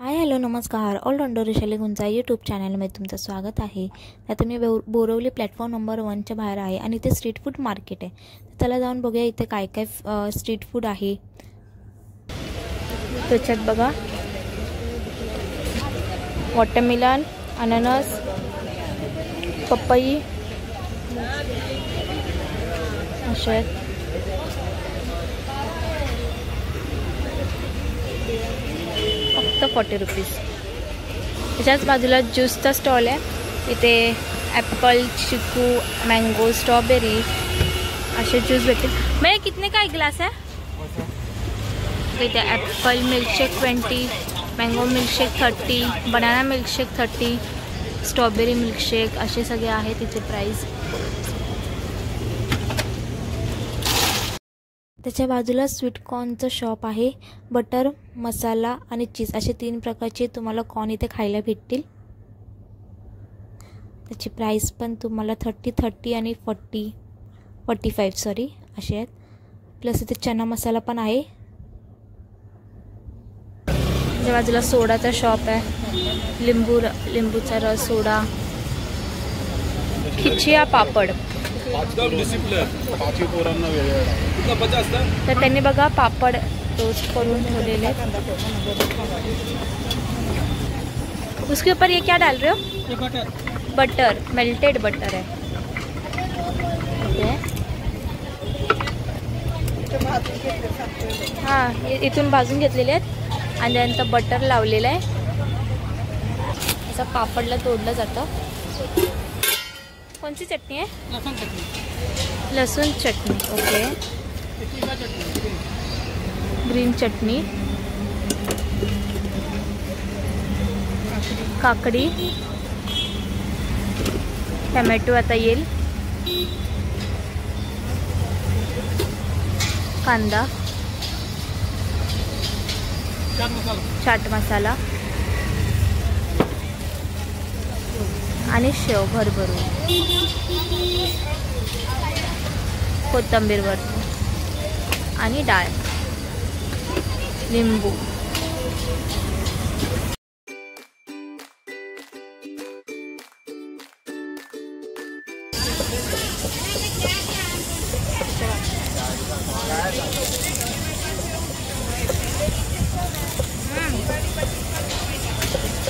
Hi hello नमस्कार. All-rounder Vaishali गुंजा YouTube चॅनलमध्ये तुमचं स्वागत आहे. आता मी बोरवली प्लॅटफॉर्म नंबर 1च्या बाहेर आहे आणि इथे स्ट्रीट फूड मार्केट आहे. तर चला जाऊन बघूया इथे काय काय स्ट्रीट फूड आहे. त्याच्यात बघा वॉटरमेलन, अननस, पपई असे फक्त 40 रुपीज. त्याच्याच बाजूला ज्यूसचा स्टॉल आहे. इथे ॲपल, चिकू, मँगो, स्ट्रॉबेरी असे ज्यूस भेटतील. मैं कितने का एक ग्लास है? इथे Apple milkshake 20, mango milkshake 30, banana milkshake 30, strawberry milkshake असे सगळे आहेत इथे प्राईस. त्याच्या बाजूला स्वीट कॉर्नचं शॉप आहे. बटर, मसाला आणि चीज असे 3 प्रकारचे तुम्हाला कॉर्न इथे खायला भेटतील. त्याची प्राईस पण तुम्हाला 30 आणि 45 सॉरी असे आहेत. प्लस इथे चना मसाला पण आहे. त्याच्या बाजूला सोडाचा शॉप आहे. लिंबूचा रस, सोडा, खिचिया पापड. तर त्यांनी बघा पापड टोस्ट करून ठेवलेले. उसके ऊपर ये क्या डाल रहे हो? बटर, मेल्टेड बटर है. हां, इथून भाजून घेतलेले आहेत आणि त्यानंतर बटर लावलेलं आहे. असं पापडला तोडलं जातं. कोणती चटणी आहे? लसूण चटणी. ओके. ग्रीन चटणी, काकडी, टमॅटो आता येईल, कांदा, चाट मसाला आणि शेव भरभरून, कोथिंबीर वरती आणि डाळ, लिंबू.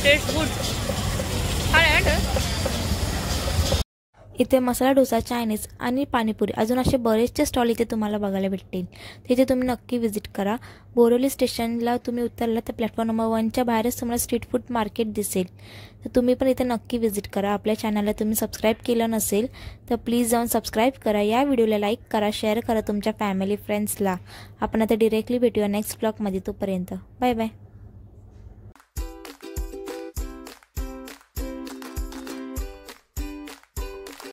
Taste good. इथे मसाला डोसा, चायनीज आणि पाणीपुरी अजून असे बरेचसे स्टॉल इथे तुम्हाला बघायला भेटतील. तिथे तुम्ही नक्की व्हिजिट करा. बोरवली स्टेशनला तुम्ही उतरला तर प्लॅटफॉर्म नंबर 1च्या बाहेरच तुम्हाला स्ट्रीट फूड मार्केट दिसेल. तर तुम्ही पण इथे नक्की व्हिजिट करा. आपल्या चॅनलला तुम्ही सबस्क्राईब केलं नसेल तर प्लीज जाऊन सबस्क्राईब करा. या व्हिडिओला लाईक करा, शेअर करा तुमच्या फॅमिली फ्रेंड्सला. आपण आता डिरेक्टली भेटूया नेक्स्ट ब्लॉगमध्ये. तोपर्यंत बाय बाय.